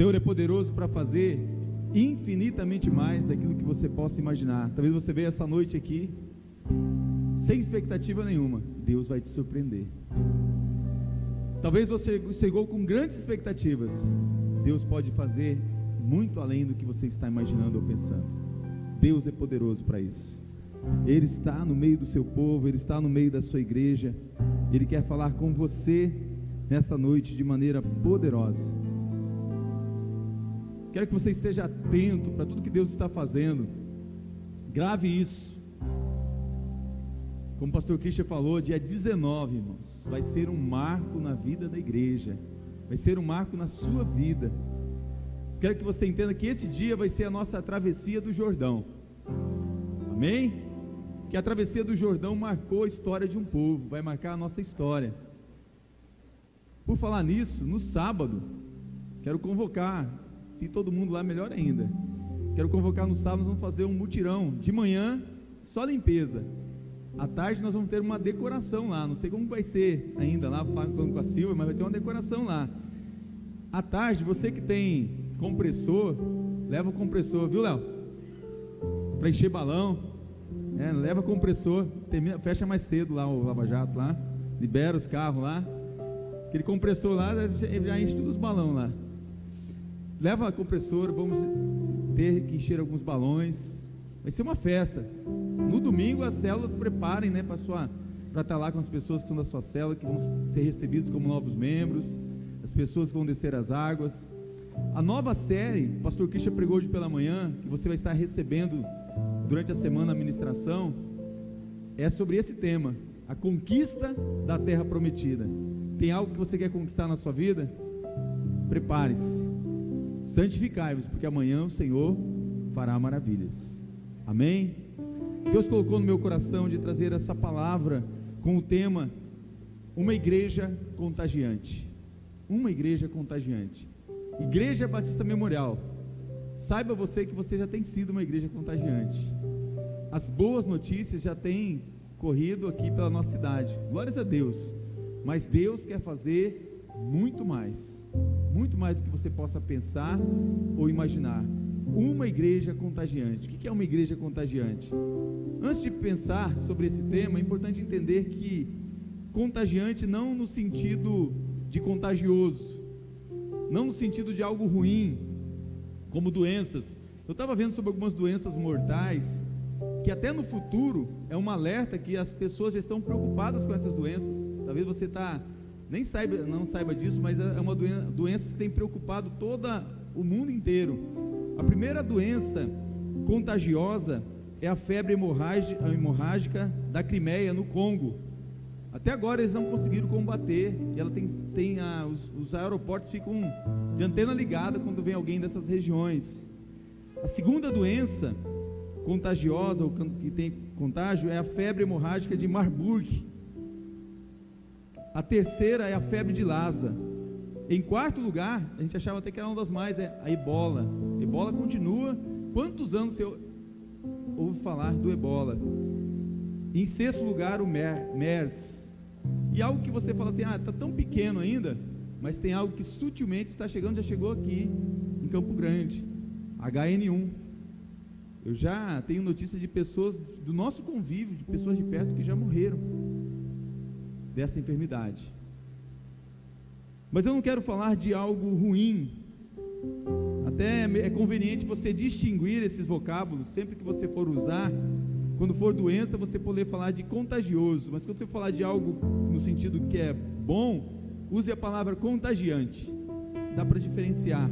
Senhor é poderoso para fazer infinitamente mais daquilo que você possa imaginar. Talvez você veja essa noite aqui sem expectativa nenhuma. Deus vai te surpreender. Talvez você chegou com grandes expectativas. Deus pode fazer muito além do que você está imaginando ou pensando. Deus é poderoso para isso. Ele está no meio do seu povo, Ele está no meio da sua igreja. Ele quer falar com você nesta noite de maneira poderosa. Quero que você esteja atento para tudo que Deus está fazendo. Grave isso. Como o pastor Christian falou, dia 19, irmãos, vai ser um marco na vida da igreja, vai ser um marco na sua vida. Quero que você entenda que esse dia vai ser a nossa travessia do Jordão. Amém? Que a travessia do Jordão marcou a história de um povo, vai marcar a nossa história. Por falar nisso, no sábado, quero convocar, se todo mundo lá, melhor ainda. Quero convocar no sábado, nós vamos fazer um mutirão. De manhã, só limpeza. À tarde nós vamos ter uma decoração lá. Não sei como vai ser ainda lá, falando com a Silvia, mas vai ter uma decoração lá. À tarde, você que tem compressor, leva o compressor, viu, Léo? Para encher balão, leva compressor, fecha mais cedo lá o Lava Jato lá, libera os carros lá, aquele compressor lá, já enche todos os balões lá. Leva compressor, vamos ter que encher alguns balões, vai ser uma festa. No domingo as células preparem, para estar lá com as pessoas que são da sua célula, que vão ser recebidos como novos membros, as pessoas que vão descer as águas. A nova série, o pastor Christian pregou hoje pela manhã, que você vai estar recebendo durante a semana a ministração, é sobre esse tema, a conquista da terra prometida. Tem algo que você quer conquistar na sua vida? Prepare-se, santificai-vos, porque amanhã o Senhor fará maravilhas. Amém? Deus colocou no meu coração de trazer essa palavra com o tema, uma igreja contagiante. Uma igreja contagiante. Igreja Batista Memorial, saiba você que você já tem sido uma igreja contagiante. As boas notícias já têm corrido aqui pela nossa cidade, glórias a Deus. Mas Deus quer fazer muito mais do que você possa pensar ou imaginar. Uma igreja contagiante. O que é uma igreja contagiante? Antes de pensar sobre esse tema, é importante entender que contagiante não no sentido de contagioso, não no sentido de algo ruim, como doenças. Eu estava vendo sobre algumas doenças mortais, que até no futuro é um alerta que as pessoas já estão preocupadas com essas doenças. Talvez você não saiba disso, mas é uma doença que tem preocupado todo o mundo inteiro. A primeira doença contagiosa é a febre hemorrágica da Crimeia, no Congo. Até agora eles não conseguiram combater, e ela os aeroportos ficam de antena ligada quando vem alguém dessas regiões. A segunda doença contagiosa, ou que tem contágio, é a febre hemorrágica de Marburg. A terceira é a febre de Lassa. Em quarto lugar, a gente achava até que era uma das mais, é a ebola. Ebola continua. Quantos anos você ouve falar do ebola? Em sexto lugar, o MERS. E algo que você fala assim, está tão pequeno ainda, mas tem algo que sutilmente está chegando, já chegou aqui em Campo Grande, HN1. Eu já tenho notícia de pessoas do nosso convívio, de pessoas de perto que já morreram dessa enfermidade. Mas eu não quero falar de algo ruim. Até é conveniente você distinguir esses vocábulos sempre que você for usar. Quando for doença, você poder falar de contagioso, mas quando você falar de algo no sentido que é bom, use a palavra contagiante. Dá para diferenciar.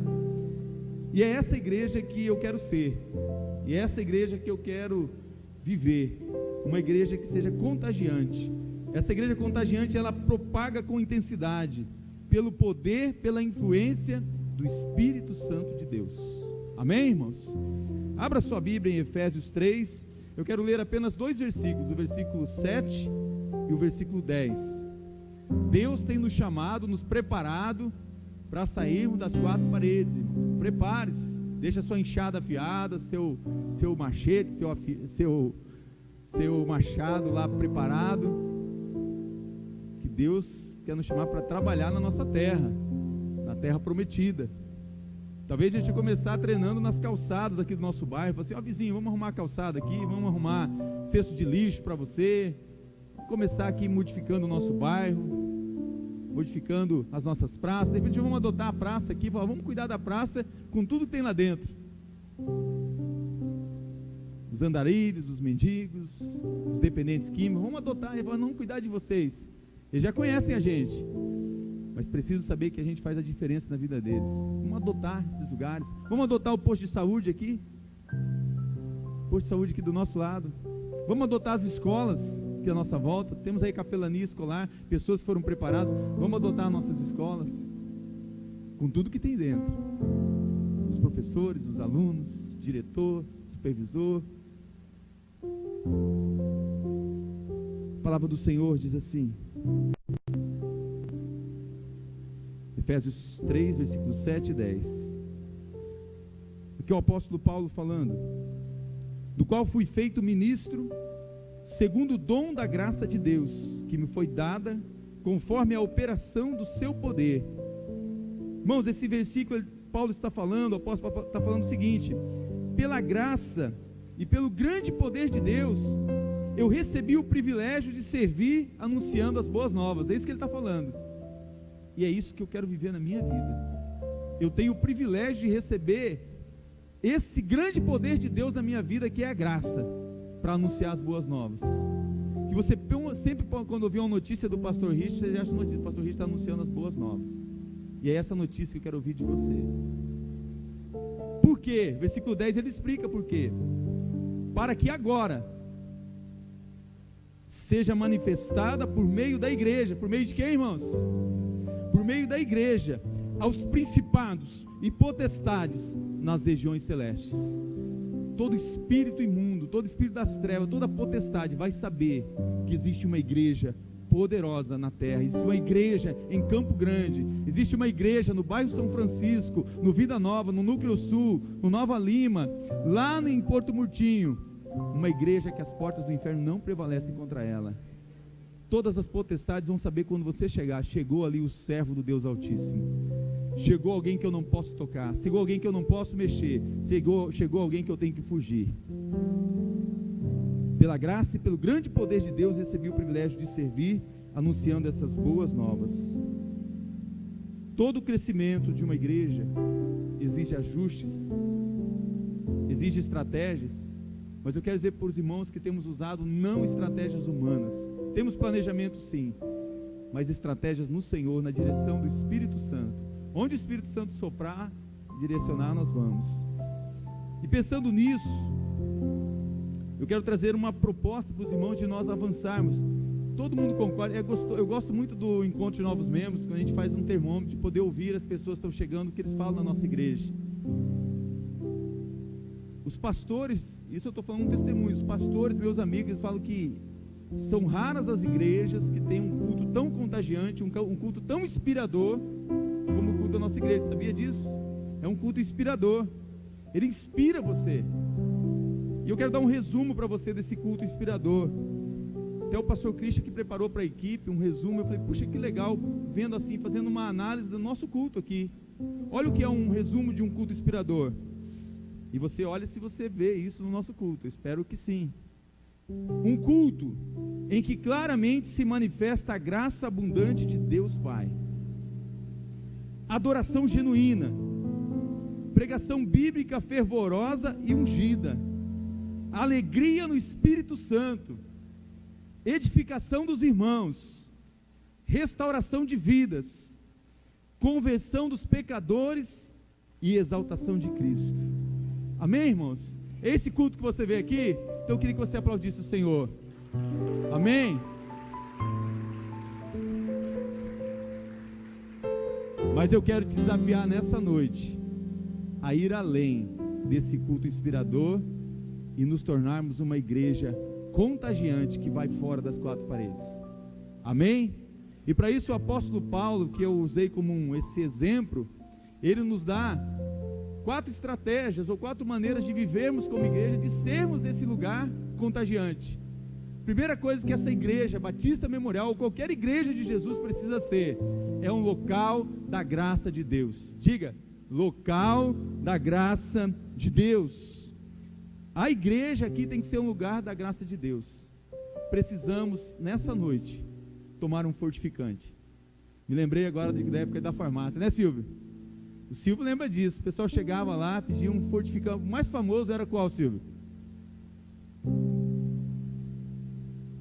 E é essa igreja que eu quero ser, e é essa igreja que eu quero viver, uma igreja que seja contagiante. Essa igreja contagiante, ela propaga com intensidade, pelo poder, pela influência do Espírito Santo de Deus. Amém, irmãos? Abra sua Bíblia em Efésios 3, eu quero ler apenas 2 versículos, o versículo 7 e o versículo 10. Deus tem nos chamado, nos preparado para sairmos das 4 paredes, irmãos. Prepare-se, deixa sua enxada afiada, seu machete, seu machado lá preparado, que Deus quer nos chamar para trabalhar na nossa terra, na terra prometida. Talvez a gente começar treinando nas calçadas aqui do nosso bairro. Falar assim, ó vizinho, vamos arrumar a calçada aqui, vamos arrumar cesto de lixo para você. Vamos começar aqui modificando o nosso bairro, modificando as nossas praças. De repente vamos adotar a praça aqui, falar, vamos cuidar da praça com tudo que tem lá dentro. Os andarilhos, os mendigos, os dependentes químicos, vamos adotar, vamos cuidar de vocês. Eles já conhecem a gente, mas precisam saber que a gente faz a diferença na vida deles. Vamos adotar esses lugares. Vamos adotar o posto de saúde aqui, posto de saúde aqui do nosso lado. Vamos adotar as escolas aqui à nossa volta. Temos aí capelania escolar, pessoas que foram preparadas. Vamos adotar nossas escolas com tudo que tem dentro. Os professores, os alunos, diretor, supervisor. A palavra do Senhor diz assim, Efésios 3, versículos 7 e 10. Aqui é o apóstolo Paulo falando, do qual fui feito ministro, segundo o dom da graça de Deus, que me foi dada, conforme a operação do seu poder. Irmãos, esse versículo, Paulo está falando, o apóstolo está falando o seguinte, pela graça e pelo grande poder de Deus, eu recebi o privilégio de servir anunciando as boas novas. É isso que ele está falando. E é isso que eu quero viver na minha vida. Eu tenho o privilégio de receber esse grande poder de Deus na minha vida, que é a graça, para anunciar as boas novas. Que você sempre, quando ouvir uma notícia do pastor Richard, você já acha notícia, o pastor Richard está anunciando as boas novas. E é essa notícia que eu quero ouvir de você. Por quê? Versículo 10 ele explica por quê. Para que agora seja manifestada por meio da igreja. Por meio de quem, irmãos? Por meio da igreja, aos principados e potestades nas regiões celestes. Todo espírito imundo, todo espírito das trevas, toda potestade vai saber que existe uma igreja poderosa na terra. Existe uma igreja em Campo Grande, existe uma igreja no bairro São Francisco, no Vida Nova, no Núcleo Sul, no Nova Lima, lá em Porto Murtinho, uma igreja que as portas do inferno não prevalecem contra ela. Todas as potestades vão saber quando você chegar, chegou ali o servo do Deus Altíssimo, chegou alguém que eu não posso tocar, chegou alguém que eu não posso mexer, chegou alguém que eu tenho que fugir. Pela graça e pelo grande poder de Deus, recebi o privilégio de servir, anunciando essas boas novas. Todo crescimento de uma igreja exige ajustes, exige estratégias, mas eu quero dizer para os irmãos que temos usado não estratégias humanas. Temos planejamento sim, mas estratégias no Senhor, na direção do Espírito Santo. Onde o Espírito Santo soprar, direcionar, nós vamos. E pensando nisso, eu quero trazer uma proposta para os irmãos de nós avançarmos. Todo mundo concorda, eu gosto muito do encontro de novos membros, quando a gente faz um termômetro, de poder ouvir as pessoas que estão chegando, o que eles falam na nossa igreja. Os pastores, isso eu estou falando um testemunho, os pastores, meus amigos, eles falam que são raras as igrejas que têm um culto tão contagiante, um culto tão inspirador, como o culto da nossa igreja. Sabia disso? É um culto inspirador, ele inspira você. E eu quero dar um resumo para você desse culto inspirador. Até o pastor Christian que preparou para a equipe um resumo. Eu falei, puxa, que legal, vendo assim, fazendo uma análise do nosso culto aqui. Olha o que é um resumo de um culto inspirador. E você olha se você vê isso no nosso culto. Eu espero que sim. Um culto em que claramente se manifesta a graça abundante de Deus Pai, adoração genuína, pregação bíblica fervorosa e ungida, alegria no Espírito Santo, edificação dos irmãos, restauração de vidas, conversão dos pecadores e exaltação de Cristo. Amém, irmãos? Esse culto que você vê aqui, então eu queria que você aplaudisse o Senhor. Amém? Mas eu quero te desafiar nessa noite a ir além desse culto inspirador e nos tornarmos uma igreja contagiante que vai fora das quatro paredes. Amém? E para isso o apóstolo Paulo, que eu usei como esse exemplo, ele nos dá 4 estratégias ou 4 maneiras de vivermos como igreja, de sermos esse lugar contagiante. Primeira coisa que essa igreja, Batista Memorial, ou qualquer igreja de Jesus precisa ser, é um local da graça de Deus. Diga, local da graça de Deus. A igreja aqui tem que ser um lugar da graça de Deus. Precisamos, nessa noite, tomar um fortificante. Me lembrei agora da época da farmácia, né, Silvio? O Silvio lembra disso. O pessoal chegava lá, pedia um fortificante. O mais famoso era qual, Silvio?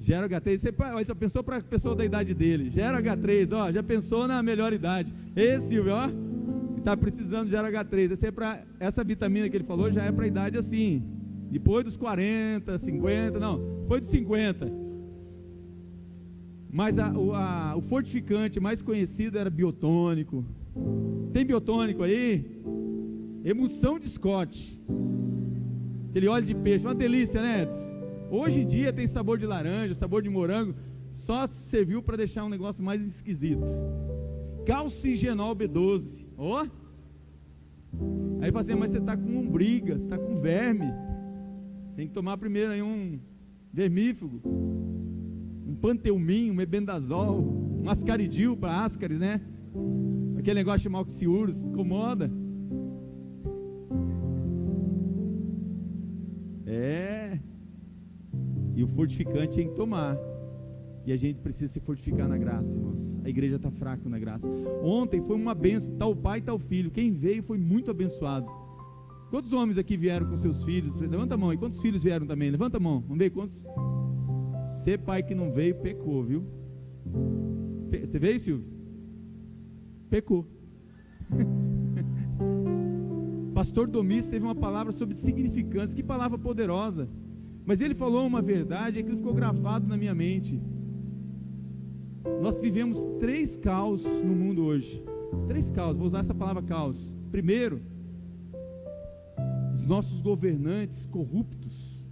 Gero H3. Você já pensou para a pessoa da idade dele? Gero H3, ó, já pensou na melhor idade? Ei, Silvio, ó, está precisando de Gero H3. Essa vitamina que ele falou já é para a idade assim, depois dos 40, 50, não, depois dos 50. Mas o fortificante mais conhecido era biotônico. Tem biotônico aí? Emulsão de Scott, aquele óleo de peixe, uma delícia, né, Edson? Hoje em dia tem sabor de laranja, sabor de morango, só serviu para deixar um negócio mais esquisito. Calcigenol B12, ó. Aí fala assim, mas você está com lombriga, você está com verme, tem que tomar primeiro aí um vermífugo, um panteumin, um mebendazol, um ascaridil para ascaris, né? Aquele negócio de malxiurus, incomoda. E o fortificante tem que tomar. E a gente precisa se fortificar na graça, irmãos. A igreja está fraca na graça. Ontem foi uma bênção, tal pai, tal filho. Quem veio foi muito abençoado. Quantos homens aqui vieram com seus filhos? Levanta a mão. E quantos filhos vieram também? Levanta a mão. Vamos ver quantos. Você, pai que não veio, pecou, viu? Você veio, Silvio? Pecou. Pastor Domício teve uma palavra sobre significância. Que palavra poderosa. Mas ele falou uma verdade, aquilo ficou gravado na minha mente. Nós vivemos 3 caos no mundo hoje. 3 caos, vou usar essa palavra caos. Primeiro, os nossos governantes corruptos.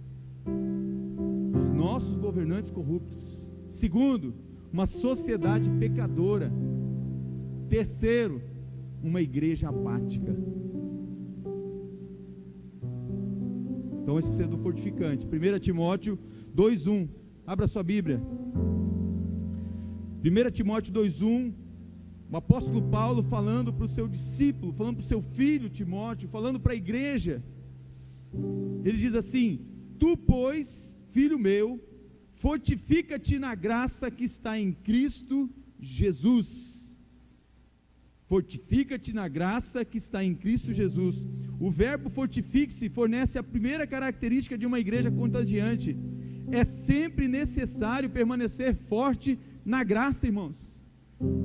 Os nossos governantes corruptos. Segundo, uma sociedade pecadora. Terceiro, uma igreja apática. Então esse precisa do fortificante. 1 Timóteo 2:1. Abra sua Bíblia. 1 Timóteo 2:1. O apóstolo Paulo falando para o seu discípulo, falando para o seu filho Timóteo, falando para a igreja. Ele diz assim: tu, pois, filho meu, fortifica-te na graça que está em Cristo Jesus. Fortifica-te na graça que está em Cristo Jesus. O verbo fortifique-se fornece a primeira característica de uma igreja contagiante. É sempre necessário permanecer forte na graça, irmãos.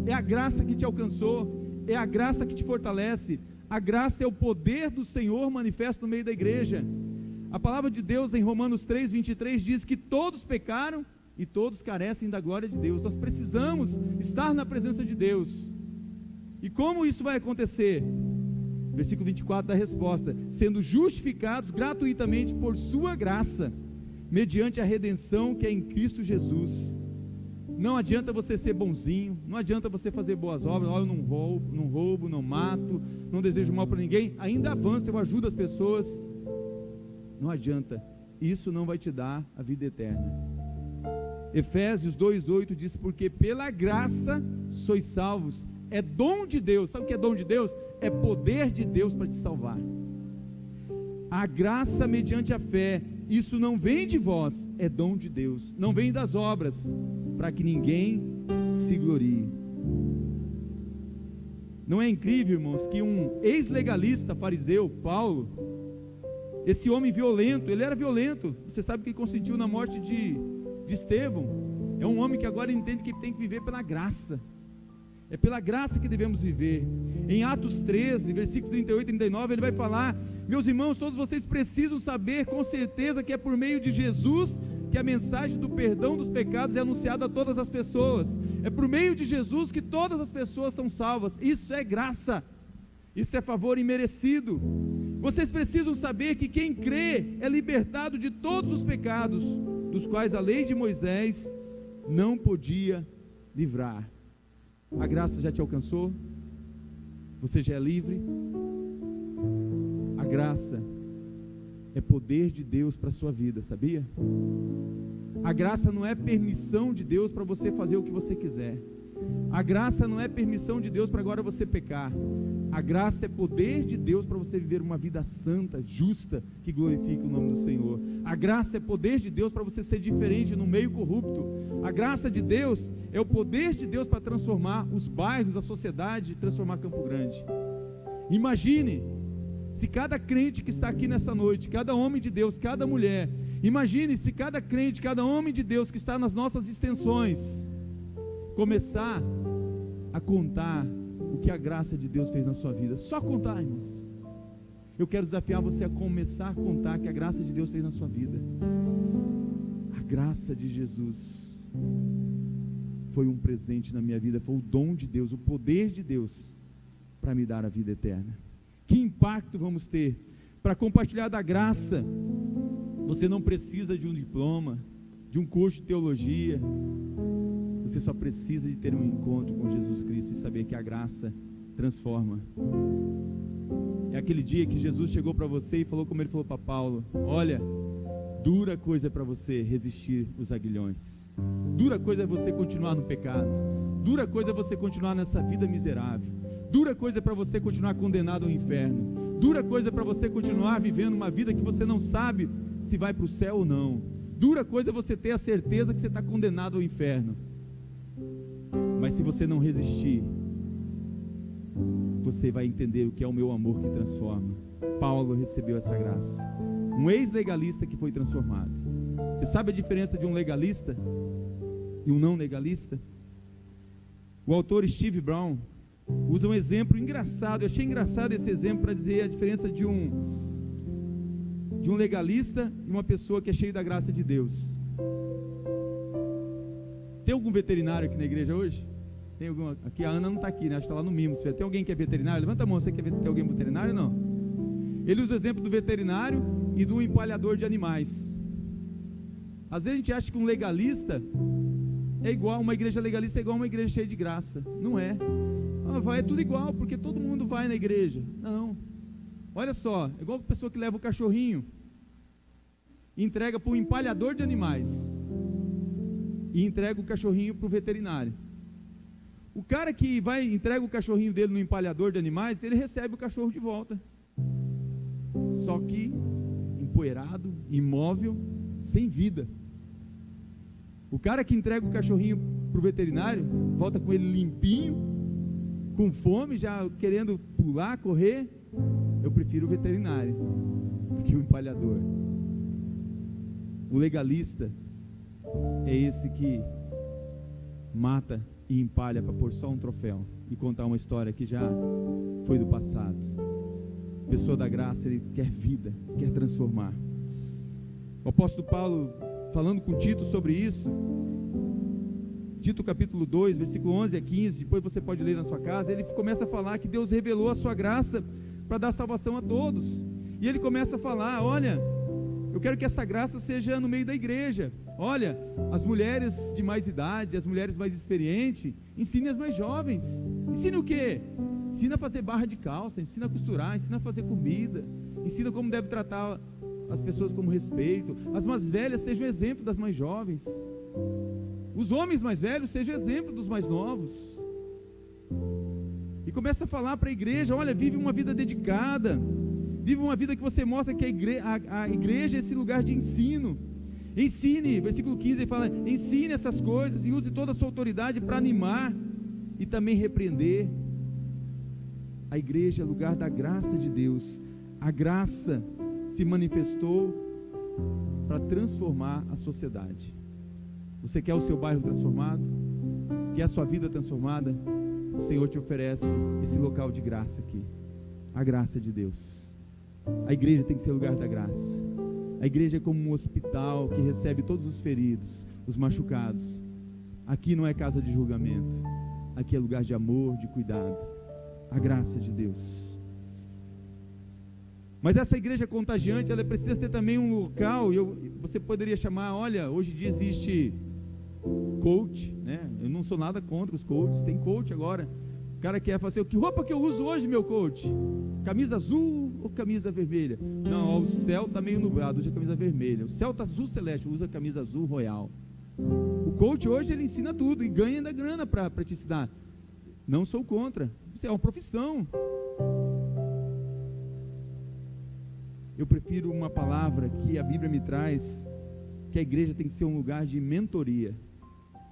É a graça que te alcançou, é a graça que te fortalece. A graça é o poder do Senhor manifesto no meio da igreja. A palavra de Deus em Romanos 3:23 diz que todos pecaram e todos carecem da glória de Deus. Nós precisamos estar na presença de Deus. E como isso vai acontecer? Versículo 24 da resposta: sendo justificados gratuitamente por sua graça, mediante a redenção que é em Cristo Jesus. Não adianta você ser bonzinho, não adianta você fazer boas obras. Eu não roubo, não mato, não desejo mal para ninguém. Ainda avança, eu ajudo as pessoas. Não adianta, isso não vai te dar a vida eterna. Efésios 2:8 diz: porque pela graça sois salvos. É dom de Deus. Sabe o que é dom de Deus? É poder de Deus para te salvar. A graça mediante a fé, isso não vem de vós, é dom de Deus, não vem das obras, para que ninguém se glorie. Não é incrível, irmãos, que um ex-legalista fariseu, Paulo, esse homem violento, ele era violento, você sabe que ele consentiu na morte de Estevão. É um homem que agora entende que tem que viver pela graça. É pela graça que devemos viver. Em Atos 13, versículo 38 e 39, ele vai falar: meus irmãos, todos vocês precisam saber com certeza que é por meio de Jesus que a mensagem do perdão dos pecados é anunciada a todas as pessoas. É por meio de Jesus que todas as pessoas são salvas. Isso é graça, isso é favor imerecido. Vocês precisam saber que quem crê é libertado de todos os pecados, dos quais a lei de Moisés não podia livrar. A graça já te alcançou? Você já é livre? A graça é poder de Deus para a sua vida, sabia? A graça não é permissão de Deus para você fazer o que você quiser. A graça não é permissão de Deus para agora você pecar. A graça é poder de Deus para você viver uma vida santa, justa, que glorifique o nome do Senhor. A graça é poder de Deus para você ser diferente no meio corrupto. A graça de Deus é o poder de Deus para transformar os bairros, a sociedade, transformar Campo Grande. Imagine se cada crente que está aqui nessa noite, cada homem de Deus, cada mulher, imagine se cada crente, cada homem de Deus que está nas nossas extensões, começar a contar o que a graça de Deus fez na sua vida. Só contar, irmãos. Eu quero desafiar você a começar a contar o que a graça de Deus fez na sua vida. A graça de Jesus foi um presente na minha vida, foi o dom de Deus, o poder de Deus para me dar a vida eterna. Que impacto vamos ter para compartilhar da graça? Você não precisa de um diploma, de um curso de teologia. Você só precisa de ter um encontro com Jesus Cristo e saber que a graça transforma. É aquele dia que Jesus chegou para você e falou como ele falou para Paulo: olha, dura coisa é para você resistir os aguilhões, dura coisa é você continuar no pecado, dura coisa é você continuar nessa vida miserável, dura coisa é para você continuar condenado ao inferno, dura coisa é para você continuar vivendo uma vida que você não sabe se vai para o céu ou não, dura coisa é você ter a certeza que você está condenado ao inferno. Mas se você não resistir, você vai entender o que é o meu amor que transforma. Paulo recebeu essa graça, um ex-legalista que foi transformado. Você sabe a diferença de um legalista e um não legalista? O autor Steve Brown usa um exemplo engraçado. Eu achei engraçado esse exemplo para dizer a diferença de um legalista e uma pessoa que é cheia da graça de Deus. Tem algum veterinário aqui na igreja hoje? Tem algum? Aqui a Ana não está aqui, né? Acho que está lá no Mimo. Tem alguém que é veterinário? Levanta a mão, você quer ter alguém veterinário? Não. Ele usa o exemplo do veterinário e do empalhador de animais. Às vezes a gente acha que um legalista é igual, uma igreja legalista é igual a uma igreja cheia de graça. Não é. É tudo igual, porque todo mundo vai na igreja. Não. Olha só, é igual a pessoa que leva o cachorrinho e entrega para o empalhador de animais e entrega o cachorrinho para o veterinário. O cara que entrega o cachorrinho dele no empalhador de animais, ele recebe o cachorro de volta, só que empoeirado, imóvel, sem vida. O cara que entrega o cachorrinho para o veterinário, volta com ele limpinho, com fome, já querendo pular, correr. Eu prefiro o veterinário do que o empalhador. O legalista é esse que mata e empalha para pôr só um troféu e contar uma história que já foi do passado. Pessoa da graça, ele quer vida, quer transformar. O apóstolo Paulo, falando com Tito sobre isso, Tito capítulo 2, versículo 11 a 15, depois você pode ler na sua casa, ele começa a falar que Deus revelou a sua graça para dar salvação a todos. E ele começa a falar: olha, eu quero que essa graça seja no meio da igreja. Olha, as mulheres de mais idade, as mulheres mais experientes, ensine as mais jovens. Ensina o quê? Ensina a fazer barra de calça, ensina a costurar, ensina a fazer comida, ensina como deve tratar as pessoas com respeito. As mais velhas sejam exemplo das mais jovens. Os homens mais velhos sejam exemplo dos mais novos. E começa a falar para a igreja: olha, vive uma vida dedicada, vive uma vida que você mostra que a igreja é esse lugar de ensino. Ensine, versículo 15 ele fala: ensine essas coisas e use toda a sua autoridade para animar e também repreender. A igreja é lugar da graça de Deus. A graça se manifestou para transformar a sociedade. Você quer o seu bairro transformado? Quer a sua vida transformada? O Senhor te oferece esse local de graça aqui, a graça de Deus. A igreja tem que ser lugar da graça. A igreja é como um hospital que recebe todos os feridos, os machucados. Aqui não é casa de julgamento, aqui é lugar de amor, de cuidado. A graça de Deus. Mas essa igreja contagiante, ela precisa ter também um local. Você poderia chamar, olha, hoje em dia existe coach, né? Eu não sou nada contra os coaches, tem coach agora. O cara quer fazer: que roupa que eu uso hoje, meu coach? Camisa azul ou camisa vermelha? Não, ó, o céu está meio nublado, usa camisa vermelha. O céu está azul celeste, usa camisa azul royal. O coach hoje ele ensina tudo e ganha ainda grana para te ensinar. Não sou contra, isso é uma profissão. Eu prefiro uma palavra que a Bíblia me traz, que a igreja tem que ser um lugar de mentoria,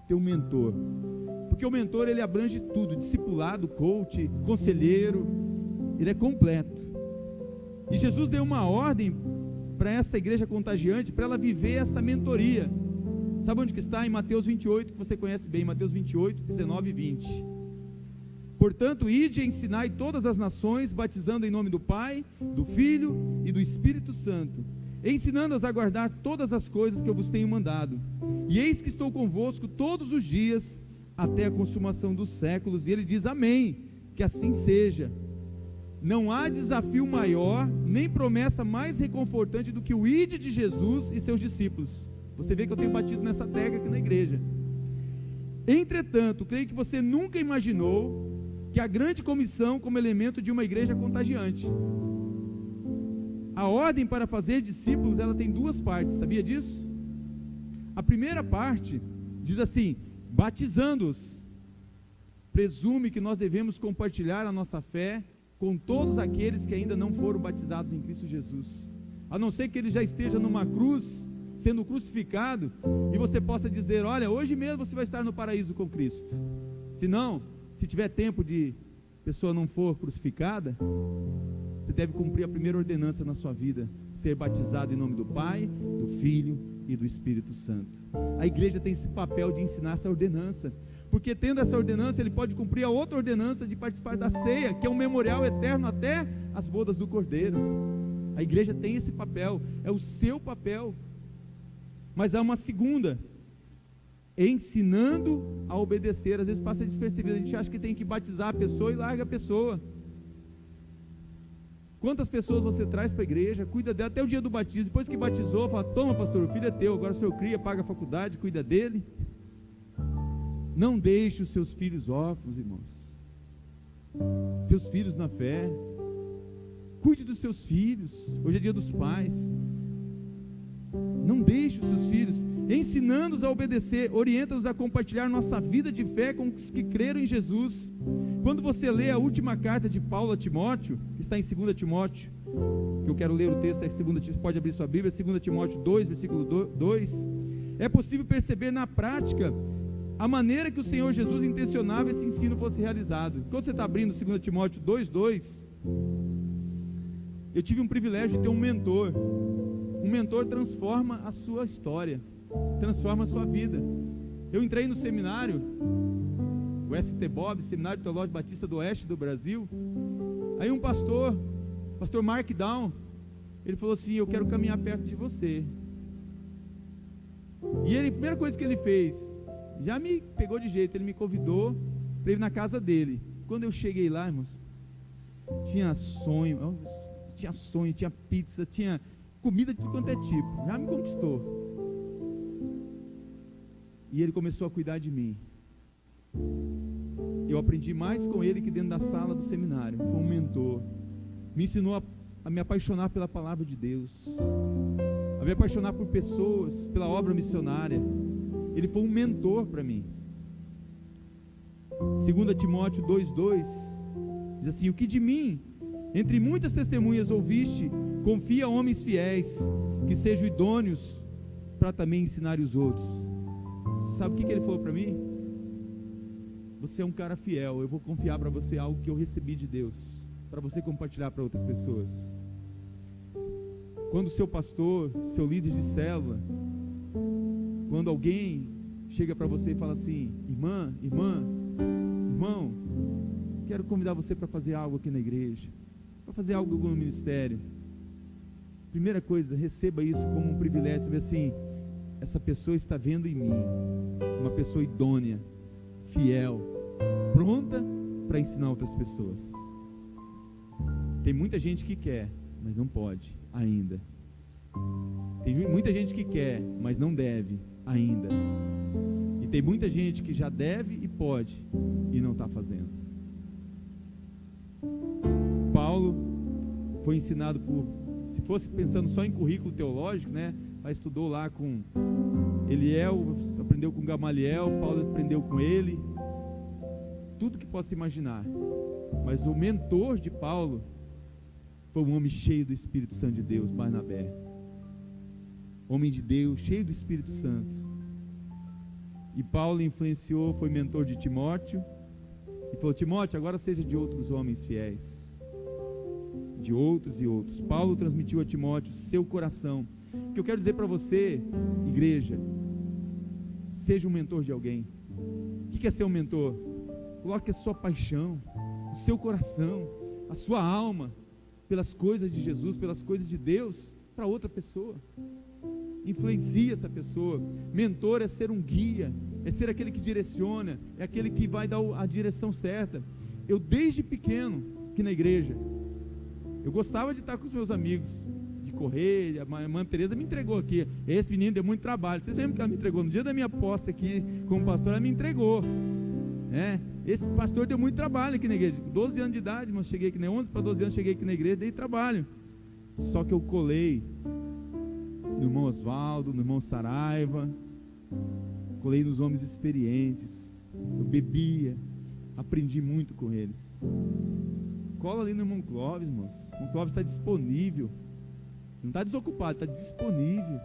ter um mentor, porque o mentor ele abrange tudo, discipulado, coach, conselheiro, ele é completo. E Jesus deu uma ordem para essa igreja contagiante, para ela viver essa mentoria. Sabe onde que está? Em Mateus 28, que você conhece bem, Mateus 28, 19 e 20. Portanto, ide e ensinai todas as nações, batizando em nome do Pai, do Filho e do Espírito Santo, ensinando-as a guardar todas as coisas que eu vos tenho mandado. E eis que estou convosco todos os dias, até a consumação dos séculos. E ele diz, amém, que assim seja. Não há desafio maior, nem promessa mais reconfortante do que o ide de Jesus e seus discípulos. Você vê que eu tenho batido nessa tecla aqui na igreja. Entretanto, creio que você nunca imaginou que a grande comissão como elemento de uma igreja contagiante. A ordem para fazer discípulos, ela tem duas partes, sabia disso? A primeira parte diz assim, batizando-os. Presume que nós devemos compartilhar a nossa fé com todos aqueles que ainda não foram batizados em Cristo Jesus, a não ser que ele já esteja numa cruz, sendo crucificado, e você possa dizer, olha, hoje mesmo você vai estar no paraíso com Cristo. Se não, se tiver tempo de pessoa não for crucificada, você deve cumprir a primeira ordenança na sua vida, ser batizado em nome do Pai, do Filho e do Espírito Santo. A igreja tem esse papel de ensinar essa ordenança, porque tendo essa ordenança, ele pode cumprir a outra ordenança de participar da ceia, que é um memorial eterno até as bodas do Cordeiro. A igreja tem esse papel, é o seu papel. Mas há uma segunda, ensinando a obedecer. Às vezes passa despercebido, a gente acha que tem que batizar a pessoa e larga a pessoa. Quantas pessoas você traz para a igreja, cuida dela até o dia do batismo, depois que batizou, fala, toma pastor, o filho é teu, agora o senhor cria, paga a faculdade, cuida dele. Não deixe os seus filhos órfãos, irmãos, seus filhos na fé, cuide dos seus filhos, hoje é dia dos pais. Não deixe os seus filhos, ensinando-os a obedecer, orienta-os a compartilhar nossa vida de fé com os que creram em Jesus. Quando você lê a última carta de Paulo a Timóteo, que está em 2 Timóteo, que eu quero ler o texto, pode abrir sua Bíblia, 2 Timóteo 2, versículo 2, é possível perceber na prática a maneira que o Senhor Jesus intencionava esse ensino fosse realizado. Quando você está abrindo 2 Timóteo 2, eu tive um privilégio de ter um mentor. Um mentor transforma a sua história, transforma a sua vida. Eu entrei no seminário, o ST-BOB, Seminário Teológico Batista do Oeste do Brasil. Aí um pastor Mark Down, ele falou assim, eu quero caminhar perto de você. E ele, a primeira coisa que ele fez, já me pegou de jeito, ele me convidou para ir na casa dele. Quando eu cheguei lá, irmãos, tinha sonho, tinha pizza, tinha comida de tudo quanto é tipo, já me conquistou. E ele começou a cuidar de mim. Eu aprendi mais com ele que dentro da sala do seminário. Foi um mentor, me ensinou a me apaixonar pela palavra de Deus, a me apaixonar por pessoas, pela obra missionária. Ele foi um mentor para mim. 2 Timóteo 2:2 diz assim, o que de mim, entre muitas testemunhas ouviste, confia a homens fiéis, que sejam idôneos para também ensinar os outros. Sabe o que ele falou para mim? Você é um cara fiel, eu vou confiar para você algo que eu recebi de Deus, para você compartilhar para outras pessoas. Quando o seu pastor, seu líder de célula, quando alguém chega para você e fala assim, irmão, quero convidar você para fazer algo aqui na igreja, para fazer algo no ministério. Primeira coisa, receba isso como um privilégio, sabe assim, essa pessoa está vendo em mim uma pessoa idônea, fiel, pronta para ensinar outras pessoas. Tem muita gente que quer, mas não pode ainda. Tem muita gente que quer, mas não deve ainda. E tem muita gente que já deve e pode e não está fazendo. Paulo foi ensinado se fosse pensando só em currículo teológico, né? Lá estudou lá com Eliel, aprendeu com Gamaliel, Paulo aprendeu com ele, tudo que possa imaginar. Mas o mentor de Paulo foi um homem cheio do Espírito Santo de Deus, Barnabé. Homem de Deus, cheio do Espírito Santo. E Paulo influenciou, foi mentor de Timóteo, e falou: Timóteo, agora seja de outros homens fiéis, de outros e outros. Paulo transmitiu a Timóteo seu coração. O que eu quero dizer para você, igreja, seja um mentor de alguém. O que é ser um mentor? Coloque a sua paixão, o seu coração, a sua alma, pelas coisas de Jesus, pelas coisas de Deus, para outra pessoa. Influencia essa pessoa. Mentor é ser um guia, é ser aquele que direciona, é aquele que vai dar a direção certa. Eu desde pequeno, aqui na igreja, eu gostava de estar com os meus amigos, de correr. A irmã Tereza me entregou aqui, esse menino deu muito trabalho. Vocês lembram que ela me entregou? No dia da minha posse aqui como pastor, ela me entregou. Esse pastor deu muito trabalho aqui na igreja. 12 anos de idade, mas cheguei aqui, 11 para 12 anos, cheguei aqui na igreja, dei trabalho. Só que eu colei no irmão Oswaldo, no irmão Saraiva, colei nos homens experientes. Eu bebia, aprendi muito com eles. Cola ali no irmão Clóvis, irmãos. O irmão Clóvis está disponível, não está desocupado, está disponível.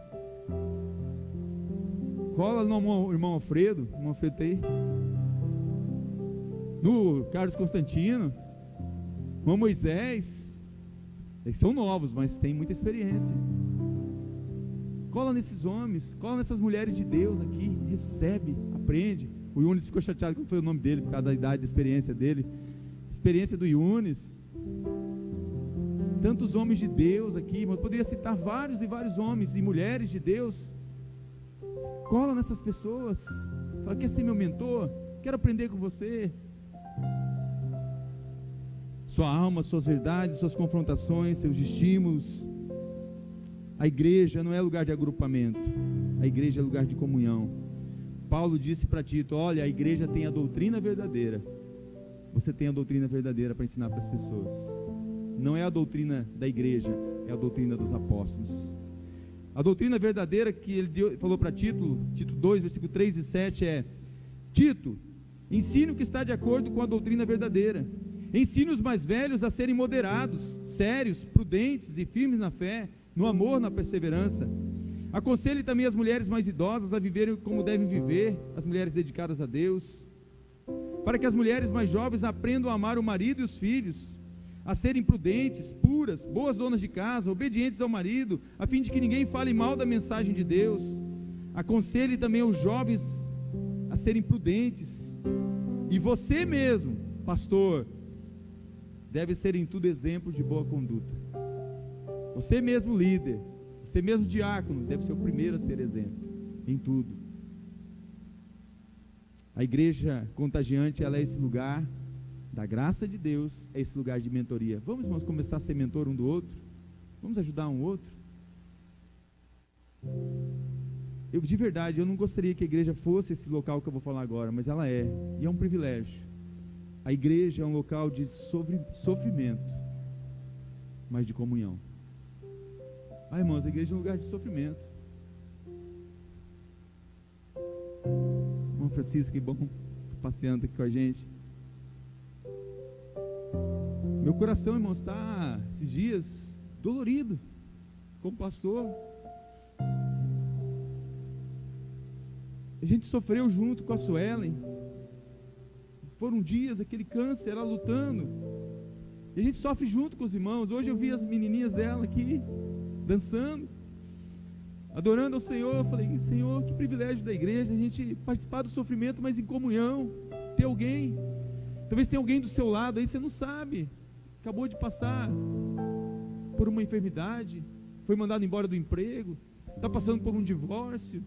Cola no irmão Alfredo, o irmão Alfredo está aí. No Carlos Constantino, irmão Moisés. Eles são novos, mas têm muita experiência. Cola nesses homens, cola nessas mulheres de Deus aqui, recebe, aprende. O Yunis ficou chateado que não foi o nome dele, por causa da idade, da experiência dele. Experiência do Yunis. Tantos homens de Deus aqui, eu poderia citar vários e vários homens e mulheres de Deus. Cola nessas pessoas. Fala: quer ser meu mentor? Quero aprender com você. Sua alma, suas verdades, suas confrontações, seus estímulos. A igreja não é lugar de agrupamento, a igreja é lugar de comunhão. Paulo disse para Tito: olha, a igreja tem a doutrina verdadeira. Você tem a doutrina verdadeira para ensinar para as pessoas. Não é a doutrina da igreja, é a doutrina dos apóstolos. A doutrina verdadeira que ele falou para Tito, Tito 2, versículo 3 e 7 é: Tito, ensine o que está de acordo com a doutrina verdadeira. Ensine os mais velhos a serem moderados, sérios, prudentes e firmes na fé, no amor, na perseverança. Aconselhe também as mulheres mais idosas a viverem como devem viver, as mulheres dedicadas a Deus, para que as mulheres mais jovens aprendam a amar o marido e os filhos, a serem prudentes, puras, boas donas de casa, obedientes ao marido, a fim de que ninguém fale mal da mensagem de Deus. Aconselhe também os jovens a serem prudentes. E você mesmo, pastor, deve ser em tudo exemplo de boa conduta. Você mesmo líder, você mesmo diácono, deve ser o primeiro a ser exemplo em tudo. A igreja contagiante, ela é esse lugar da graça de Deus, é esse lugar de mentoria. Vamos, irmãos, começar a ser mentor um do outro? Vamos ajudar um outro? De verdade, eu não gostaria que a igreja fosse esse local que eu vou falar agora, mas ela é, e é um privilégio. A igreja é um local de sofrimento, mas de comunhão. Irmãos, a igreja é um lugar de sofrimento. Irmão Francisco, que bom, passeando aqui com a gente. Meu coração, irmãos, está esses dias dolorido, como pastor. A gente sofreu junto com a Suelen. Foram dias, aquele câncer, ela lutando, e a gente sofre junto com os irmãos. Hoje eu vi as menininhas dela aqui, dançando, adorando ao Senhor. Eu falei: Senhor, que privilégio da igreja, a gente participar do sofrimento, mas em comunhão, ter alguém. Talvez tenha alguém do seu lado aí, você não sabe, acabou de passar por uma enfermidade, foi mandado embora do emprego, está passando por um divórcio,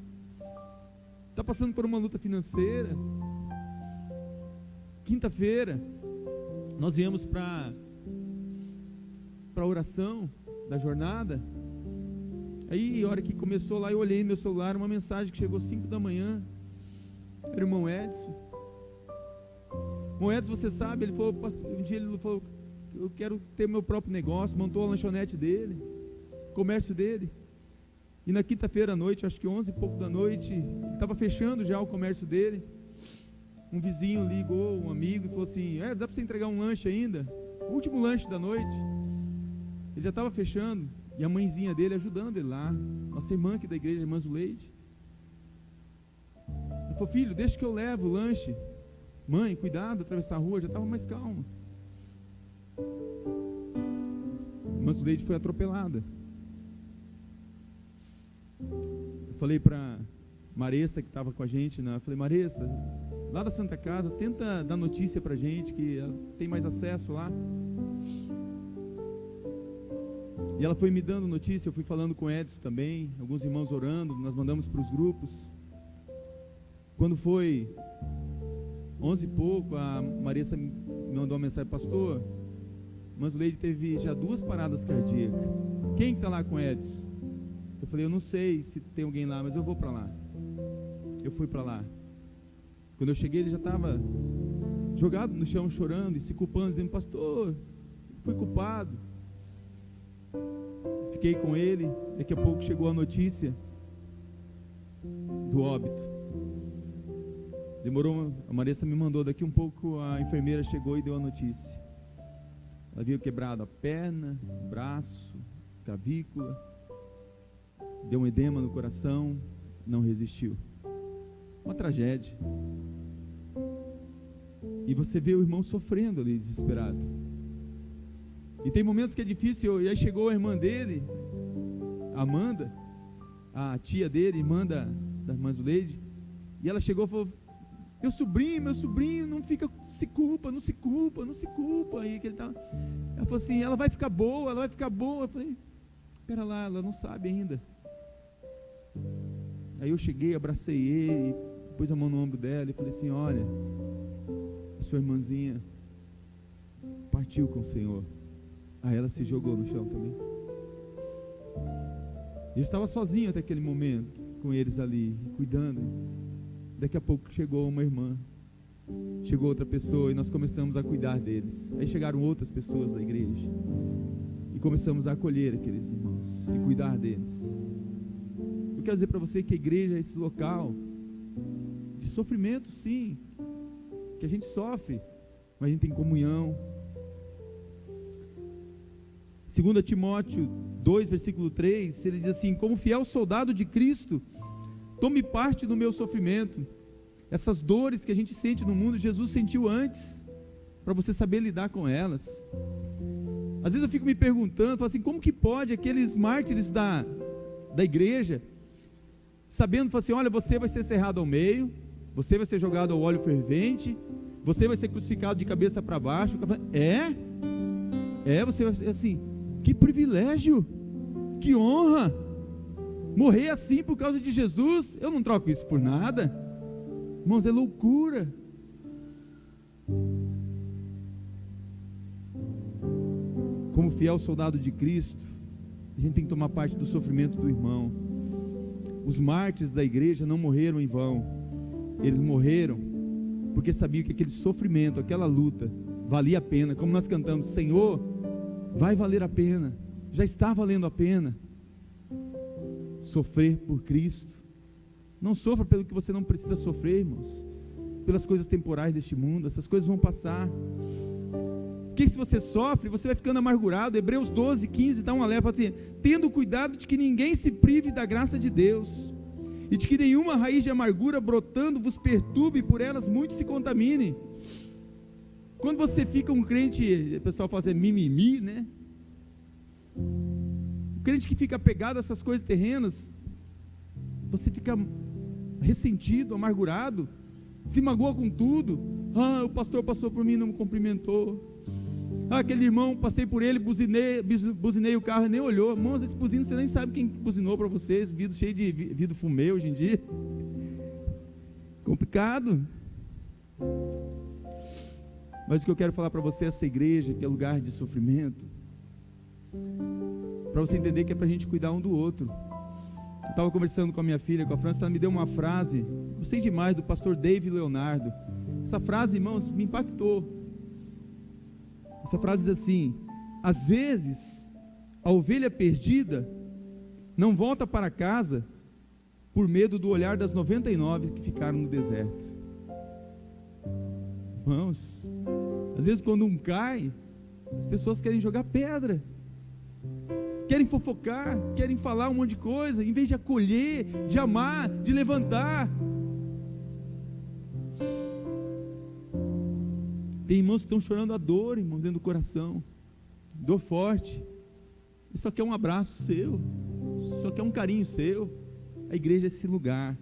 está passando por uma luta financeira. Quinta-feira nós viemos para a oração da jornada. Aí, a hora que começou lá, eu olhei no meu celular, uma mensagem que chegou 5 da manhã. Era o irmão Edson. Irmão Edson, você sabe, ele falou, um dia ele falou: eu quero ter meu próprio negócio. Montou a lanchonete dele, comércio dele. E na quinta-feira à noite, acho que 11 e pouco da noite, ele estava fechando já o comércio dele. Um vizinho ligou, um amigo, e falou assim: dá para você entregar um lanche ainda? O último lanche da noite. Ele já estava fechando, e a mãezinha dele ajudando ele lá, nossa irmã aqui da igreja, a irmã Zuleide. Ele falou: filho, deixa que eu levo o lanche. Mãe, cuidado, atravessar a rua, já estava mais calma. A irmã Zuleide foi atropelada. Eu falei para Maressa, que estava com a gente, né? Eu falei: Maressa, lá da Santa Casa, tenta dar notícia para a gente, que ela tem mais acesso lá. E ela foi me dando notícia, eu fui falando com o Edson também, alguns irmãos orando, nós mandamos para os grupos. Quando foi 11 e pouco, a Maressa me mandou uma mensagem: pastor, mas o Leide teve já 2 paradas cardíacas. Quem está lá com o Edson? Eu falei: eu não sei se tem alguém lá, mas eu vou para lá. Eu fui para lá. Quando eu cheguei, ele já estava jogado no chão, chorando e se culpando, dizendo: pastor, fui culpado. Fiquei com ele. Daqui a pouco chegou a notícia do óbito. Demorou, a Maressa me mandou, daqui um pouco a enfermeira chegou e deu a notícia. Ela havia quebrado a perna, o braço, clavícula, deu um edema no coração, não resistiu. Uma tragédia. E você vê o irmão sofrendo ali, desesperado. E tem momentos que é difícil. E aí chegou a irmã dele, Amanda, a tia dele, irmã da irmã Zuleide, e ela chegou e falou: meu sobrinho, não se culpa. E que ele tá... Ela falou assim: ela vai ficar boa. Eu falei: espera lá, ela não sabe ainda. Aí eu cheguei, abracei ele, pus a mão no ombro dela e falei assim: olha, a sua irmãzinha partiu com o Senhor. Aí ela se jogou no chão também. Eu estava sozinho até aquele momento, com eles ali, cuidando. Daqui a pouco chegou uma irmã, chegou outra pessoa, e nós começamos a cuidar deles. Aí chegaram outras pessoas da igreja, e começamos a acolher aqueles irmãos, e cuidar deles. Eu quero dizer para você que a igreja é esse local de sofrimento, sim, que a gente sofre, mas a gente tem comunhão. 2 Timóteo 2, versículo 3, ele diz assim: como fiel soldado de Cristo, tome parte no meu sofrimento. Essas dores que a gente sente no mundo, Jesus sentiu antes, para você saber lidar com elas. Às vezes eu fico me perguntando, falo assim: como que pode aqueles mártires da igreja, sabendo, falo assim: olha, você vai ser cerrado ao meio, você vai ser jogado ao óleo fervente, você vai ser crucificado de cabeça para baixo. Você vai ser assim. Que privilégio, que honra, morrer assim por causa de Jesus. Eu não troco isso por nada, irmãos, é loucura. Como fiel soldado de Cristo, a gente tem que tomar parte do sofrimento do irmão. Os mártires da igreja não morreram em vão, eles morreram porque sabiam que aquele sofrimento, aquela luta valia a pena. Como nós cantamos: Senhor, vai valer a pena, já está valendo a pena sofrer por Cristo. Não sofra pelo que você não precisa sofrer, irmãos, pelas coisas temporais deste mundo. Essas coisas vão passar. Porque se você sofre, você vai ficando amargurado. Hebreus 12, 15 dá um alerta assim: tendo cuidado de que ninguém se prive da graça de Deus, e de que nenhuma raiz de amargura brotando vos perturbe, e por elas muitos se contaminem. Quando você fica um crente, o pessoal fala assim, mimimi, né? O crente que fica apegado a essas coisas terrenas, você fica ressentido, amargurado, se magoa com tudo. O pastor passou por mim e não me cumprimentou. Aquele irmão, passei por ele, buzinei o carro e nem olhou. Irmãos, esse buzino, você nem sabe quem buzinou para vocês. Vidro cheio de vidro fumê hoje em dia. Complicado. Mas o que eu quero falar para você, essa igreja, que é lugar de sofrimento, para você entender que é para a gente cuidar um do outro. Eu estava conversando com a minha filha, com a França, ela me deu uma frase, gostei demais, do pastor David Leonardo. Essa frase, irmãos, me impactou. Essa frase diz assim: às vezes, a ovelha perdida não volta para casa por medo do olhar das 99 que ficaram no deserto. Irmãos, às vezes quando um cai, as pessoas querem jogar pedra, querem fofocar, querem falar um monte de coisa, em vez de acolher, de amar, de levantar. Tem irmãos que estão chorando a dor, irmão, dentro do coração, dor forte, e só quer um abraço seu, só quer um carinho seu. A igreja é esse lugar,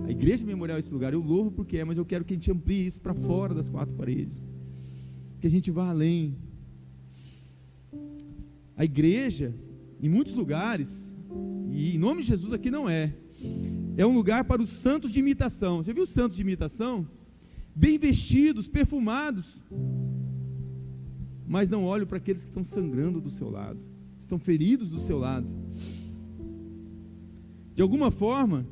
a igreja memorial é esse lugar. Eu louvo porque é, mas eu quero que a gente amplie isso para fora das quatro paredes, que a gente vá além. A igreja, em muitos lugares, e em nome de Jesus aqui não é um lugar para os santos de imitação. Você viu os santos de imitação? Bem vestidos, perfumados, mas não olham para aqueles que estão sangrando do seu lado, estão feridos do seu lado. De alguma forma,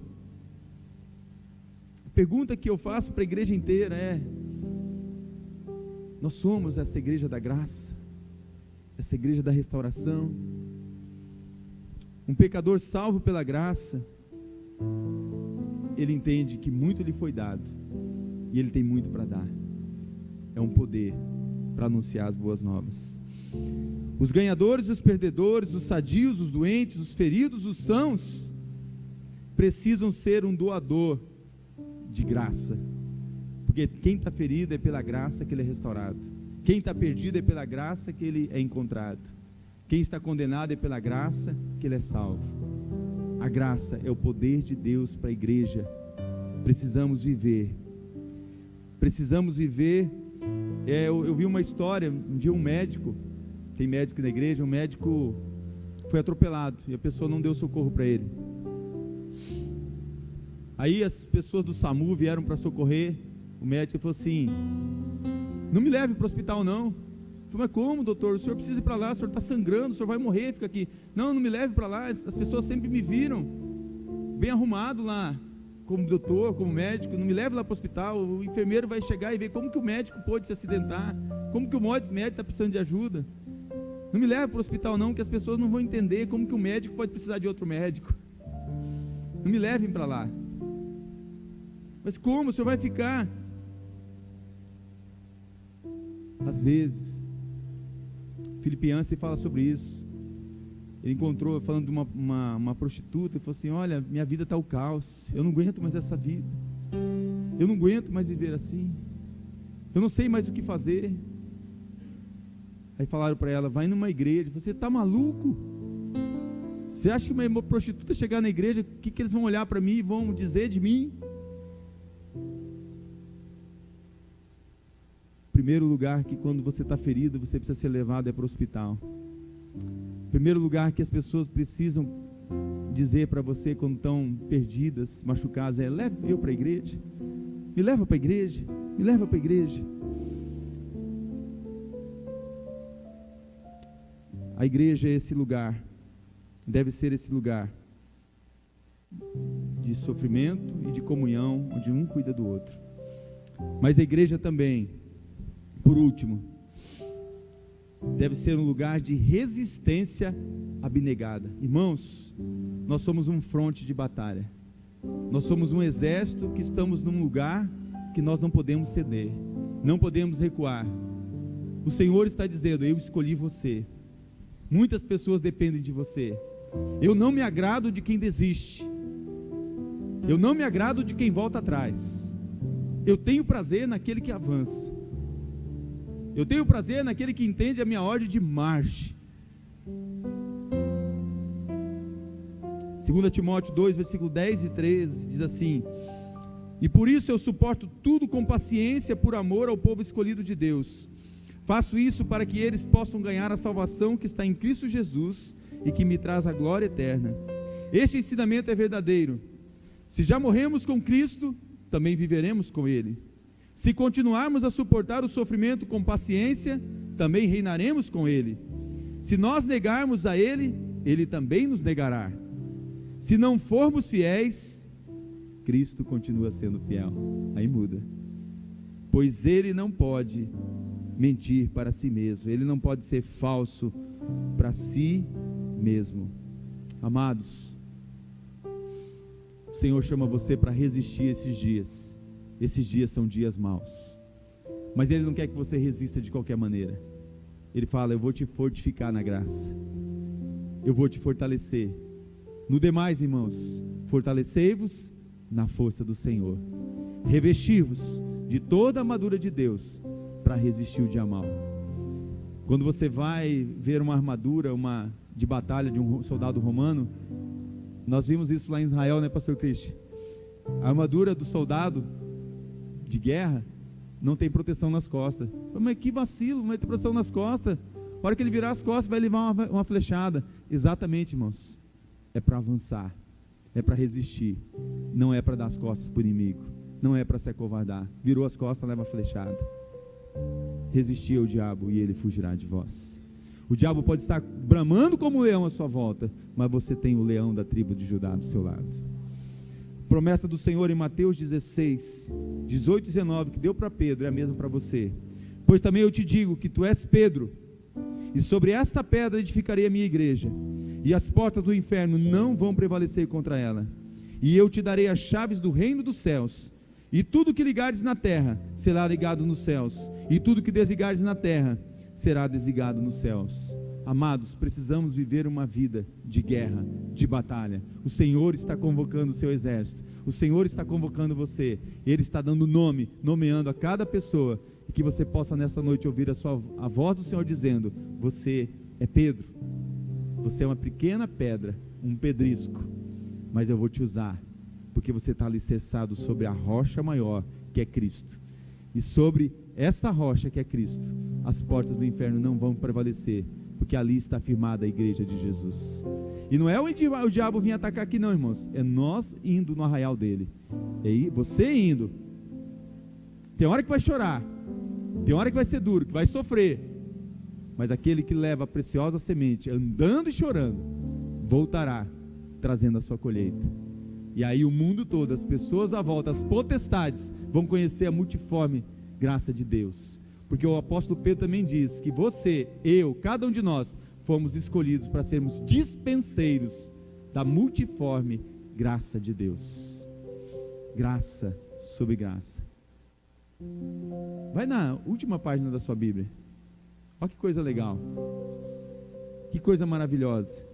a pergunta que eu faço para a igreja inteira é: nós somos essa igreja da graça, essa igreja da restauração? Um pecador salvo pela graça, ele entende que muito lhe foi dado, e ele tem muito para dar. É um poder para anunciar as boas novas. Os ganhadores e os perdedores, os sadios, os doentes, os feridos, os sãos, precisam ser um doador de graça, porque quem está ferido é pela graça que ele é restaurado, quem está perdido é pela graça que ele é encontrado, quem está condenado é pela graça que ele é salvo. A graça é o poder de Deus para a igreja. Precisamos viver. Eu vi uma história, um dia um médico, tem médico na igreja, um médico foi atropelado, e a pessoa não deu socorro para ele. Aí as pessoas do SAMU vieram para socorrer o médico, e falou assim: não me leve para o hospital não. Eu falei: mas como, doutor? O senhor precisa ir para lá, o senhor está sangrando, o senhor vai morrer, fica aqui. Não me leve para lá, as pessoas sempre me viram bem arrumado lá, como doutor, como médico, não me leve lá para o hospital, o enfermeiro vai chegar e ver como que o médico pôde se acidentar, como que o médico está precisando de ajuda. Não me leve para o hospital não, que as pessoas não vão entender como que o médico pode precisar de outro médico. Não me levem para lá. Mas como? O senhor vai ficar? Às vezes, Felipe Yancey fala sobre isso. Ele encontrou, falando de uma prostituta, e falou assim: olha, minha vida está o caos, eu não aguento mais essa vida, eu não aguento mais viver assim, eu não sei mais o que fazer. Aí falaram para ela: vai numa igreja. Você está maluco? Você acha que uma prostituta chegar na igreja, o que eles vão olhar para mim e vão dizer de mim? Primeiro lugar que quando você está ferido, você precisa ser levado é para o hospital. Primeiro lugar que as pessoas precisam dizer para você quando estão perdidas, machucadas, é: leve eu para a igreja, me leva para a igreja, me leva para a igreja. A igreja é esse lugar, deve ser esse lugar de sofrimento e de comunhão, onde um cuida do outro. Mas a igreja também, por último, deve ser um lugar de resistência abnegada. Irmãos, nós somos um fronte de batalha, nós somos um exército que estamos num lugar que nós não podemos ceder, não podemos recuar. O Senhor está dizendo: eu escolhi você, muitas pessoas dependem de você. Eu não me agrado de quem desiste, eu não me agrado de quem volta atrás. Eu tenho prazer naquele que avança, eu tenho prazer naquele que entende a minha ordem de marcha. 2 Timóteo 2, versículo 10 e 13, diz assim: e por isso eu suporto tudo com paciência, por amor ao povo escolhido de Deus. Faço isso para que eles possam ganhar a salvação que está em Cristo Jesus e que me traz a glória eterna. Este ensinamento é verdadeiro. Se já morremos com Cristo, também viveremos com Ele. Se continuarmos a suportar o sofrimento com paciência, também reinaremos com Ele. Se nós negarmos a Ele, Ele também nos negará. Se não formos fiéis, Cristo continua sendo fiel. Aí muda. Pois Ele não pode mentir para si mesmo, Ele não pode ser falso para si mesmo. Amados, o Senhor chama você para resistir esses dias. Esses dias são dias maus, mas Ele não quer que você resista de qualquer maneira. Ele fala: eu vou te fortificar na graça, eu vou te fortalecer. No demais, irmãos, fortalecei-vos na força do Senhor, revestir-vos de toda a armadura de Deus para resistir o dia mau. Quando você vai ver uma armadura de batalha de um soldado romano, nós vimos isso lá em Israel, né, pastor Cristian? A armadura do soldado de guerra não tem proteção nas costas. Mas que vacilo, não vai ter proteção nas costas. A hora que ele virar as costas, vai levar uma flechada. Exatamente, irmãos. É para avançar, é para resistir, não é para dar as costas para o inimigo, não é para se acovardar. Virou as costas, leva a flechada. Resistir ao diabo e ele fugirá de vós. O diabo pode estar bramando como um leão à sua volta, mas você tem o leão da tribo de Judá do seu lado. Promessa do Senhor em Mateus 16, 18 e 19, que deu para Pedro, é a mesma para você. Pois também eu te digo que tu és Pedro, e sobre esta pedra edificarei a minha igreja, e as portas do inferno não vão prevalecer contra ela. E eu te darei as chaves do reino dos céus, e tudo que ligares na terra será ligado nos céus, e tudo que desligares na terra será desligado nos céus. Amados, precisamos viver uma vida de guerra, de batalha. O Senhor está convocando o seu exército, o Senhor está convocando você, Ele está dando nome, nomeando a cada pessoa, e que você possa nessa noite ouvir a voz do Senhor dizendo: você é Pedro, você é uma pequena pedra, um pedrisco, mas eu vou te usar, porque você está alicerçado sobre a rocha maior, que é Cristo, e sobre essa rocha que é Cristo, as portas do inferno não vão prevalecer, porque ali está firmada a igreja de Jesus. E não é o diabo vir atacar aqui não, irmãos, é nós indo no arraial dele, e você indo. Tem hora que vai chorar, tem hora que vai ser duro, que vai sofrer, mas aquele que leva a preciosa semente, andando e chorando, voltará trazendo a sua colheita. E aí o mundo todo, as pessoas à volta, as potestades, vão conhecer a multiforme graça de Deus. Porque o apóstolo Pedro também diz que você, eu, cada um de nós, fomos escolhidos para sermos dispenseiros da multiforme graça de Deus. Graça sobre graça. Vai na última página da sua Bíblia. Olha que coisa legal, que coisa maravilhosa.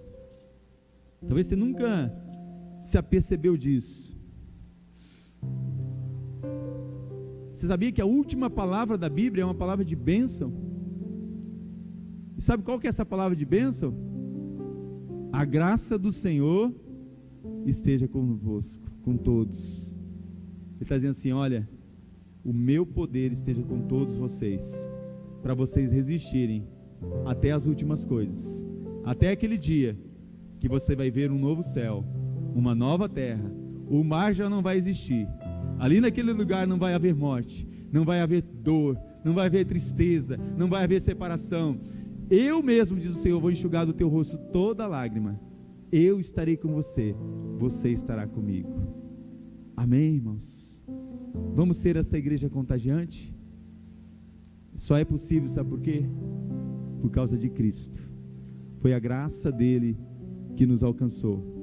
Talvez você nunca se apercebeu disso. Você sabia que a última palavra da Bíblia é uma palavra de bênção? E sabe qual que é essa palavra de bênção? A graça do Senhor esteja convosco, com todos. Ele está dizendo assim: olha, o meu poder esteja com todos vocês, para vocês resistirem até as últimas coisas, até aquele dia que você vai ver um novo céu, uma nova terra, o mar já não vai existir, ali naquele lugar não vai haver morte, não vai haver dor, não vai haver tristeza, não vai haver separação. Eu mesmo, diz o Senhor, vou enxugar do teu rosto toda lágrima, eu estarei com você, você estará comigo. Amém, irmãos? Vamos ser essa igreja contagiante? Só é possível, sabe por quê? Por causa de Cristo. Foi a graça dele que nos alcançou.